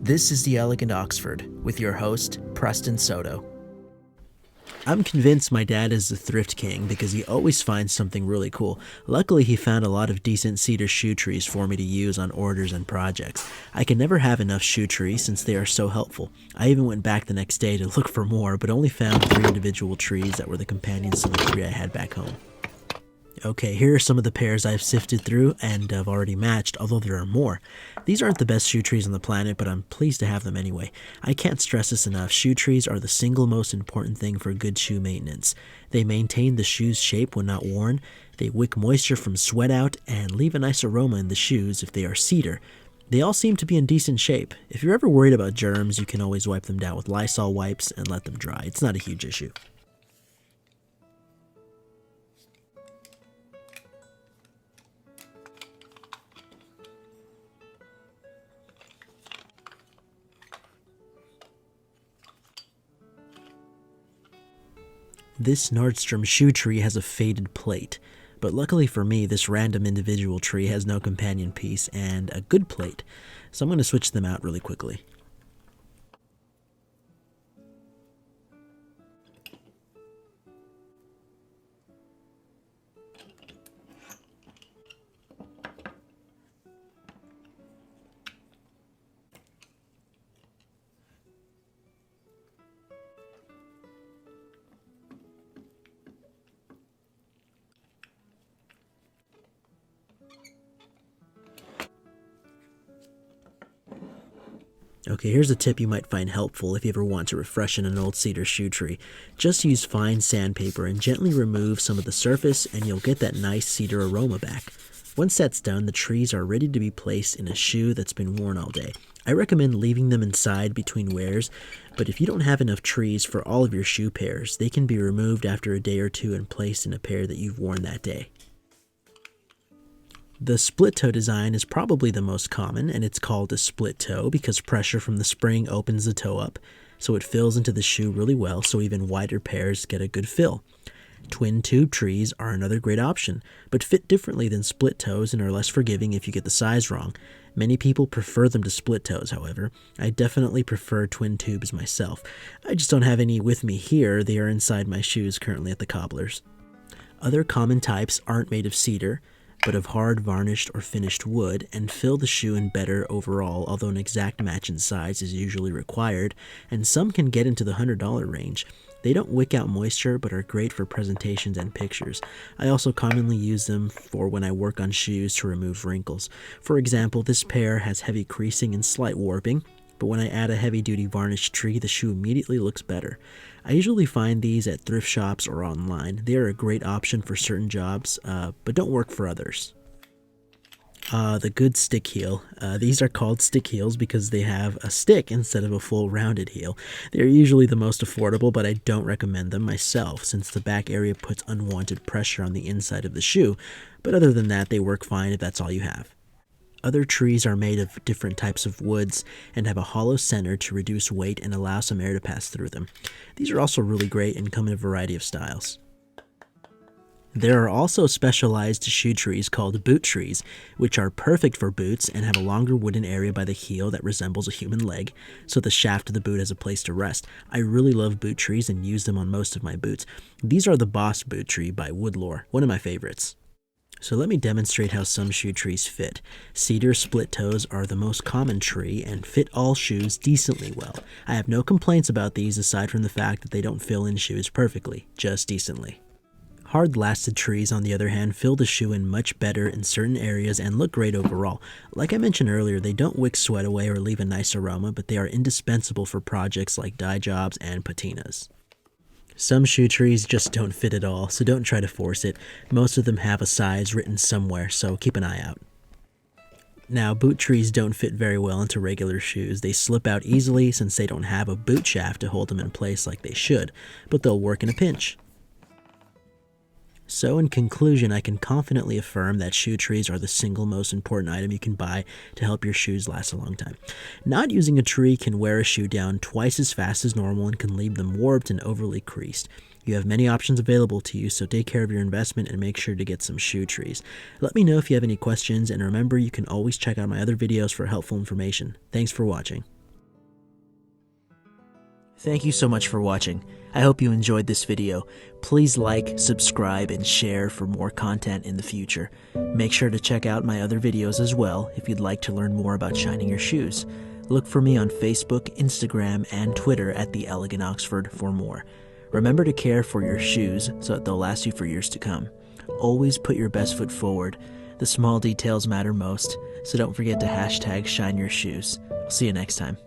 This is The Elegant Oxford with your host, Preston Soto. I'm convinced my dad is the thrift king because he always finds something really cool. Luckily, he found a lot of decent cedar shoe trees for me to use on orders and projects. I can never have enough shoe trees since they are so helpful. I even went back the next day to look for more, but only found 3 individual trees that were the companions to the 3 I had back home. Okay, here are some of the pairs I've sifted through and have already matched, although there are more. These aren't the best shoe trees on the planet, but I'm pleased to have them anyway. I can't stress this enough, shoe trees are the single most important thing for good shoe maintenance. They maintain the shoe's shape when not worn, they wick moisture from sweat out, and leave a nice aroma in the shoes if they are cedar. They all seem to be in decent shape. If you're ever worried about germs, you can always wipe them down with Lysol wipes and let them dry. It's not a huge issue. This Nordstrom shoe tree has a faded plate, but luckily for me, this random individual tree has no companion piece and a good plate, so I'm going to switch them out really quickly. Okay, here's a tip you might find helpful if you ever want to refreshen an old cedar shoe tree. Just use fine sandpaper and gently remove some of the surface and you'll get that nice cedar aroma back. Once that's done, the trees are ready to be placed in a shoe that's been worn all day. I recommend leaving them inside between wears, but if you don't have enough trees for all of your shoe pairs, they can be removed after a day or two and placed in a pair that you've worn that day. The split toe design is probably the most common, and it's called a split toe because pressure from the spring opens the toe up, so it fills into the shoe really well, so even wider pairs get a good fill. Twin tube trees are another great option, but fit differently than split toes and are less forgiving if you get the size wrong. Many people prefer them to split toes, however. I definitely prefer twin tubes myself. I just don't have any with me here. They are inside my shoes currently at the cobbler's. Other common types aren't made of cedar, but of hard varnished or finished wood, and fill the shoe in better overall, although an exact match in size is usually required, and some can get into the $100 range. They don't wick out moisture, but are great for presentations and pictures. I also commonly use them for when I work on shoes to remove wrinkles. For example, this pair has heavy creasing and slight warping, but when I add a heavy-duty varnished tree, the shoe immediately looks better. I usually find these at thrift shops or online. They are a great option for certain jobs, but don't work for others. The good stick heel. These are called stick heels because they have a stick instead of a full rounded heel. They're usually the most affordable, but I don't recommend them myself since the back area puts unwanted pressure on the inside of the shoe, but other than that, they work fine if that's all you have. Other trees are made of different types of woods and have a hollow center to reduce weight and allow some air to pass through them. These are also really great and come in a variety of styles. There are also specialized shoe trees called boot trees, which are perfect for boots and have a longer wooden area by the heel that resembles a human leg, so the shaft of the boot has a place to rest. I really love boot trees and use them on most of my boots. These are the Boss Boot Tree by Woodlore, one of my favorites. So let me demonstrate how some shoe trees fit. Cedar split toes are the most common tree and fit all shoes decently well. I have no complaints about these aside from the fact that they don't fill in shoes perfectly, just decently. Hard lasted trees, on the other hand, fill the shoe in much better in certain areas and look great overall. Like I mentioned earlier, they don't wick sweat away or leave a nice aroma, but they are indispensable for projects like dye jobs and patinas. Some shoe trees just don't fit at all, so don't try to force it. Most of them have a size written somewhere, so keep an eye out. Now, boot trees don't fit very well into regular shoes. They slip out easily since they don't have a boot shaft to hold them in place like they should, but they'll work in a pinch. So in conclusion, I can confidently affirm that shoe trees are the single most important item you can buy to help your shoes last a long time. Not using a tree can wear a shoe down twice as fast as normal and can leave them warped and overly creased. You have many options available to you, so take care of your investment and make sure to get some shoe trees. Let me know if you have any questions, and remember you can always check out my other videos for helpful information. Thanks for watching. Thank you so much for watching. I hope you enjoyed this video. Please like, subscribe, and share for more content in the future. Make sure to check out my other videos as well if you'd like to learn more about shining your shoes. Look for me on Facebook, Instagram, and Twitter at The Elegant Oxford for more. Remember to care for your shoes so that they'll last you for years to come. Always put your best foot forward. The small details matter most, so don't forget to hashtag shine your shoes. I'll see you next time.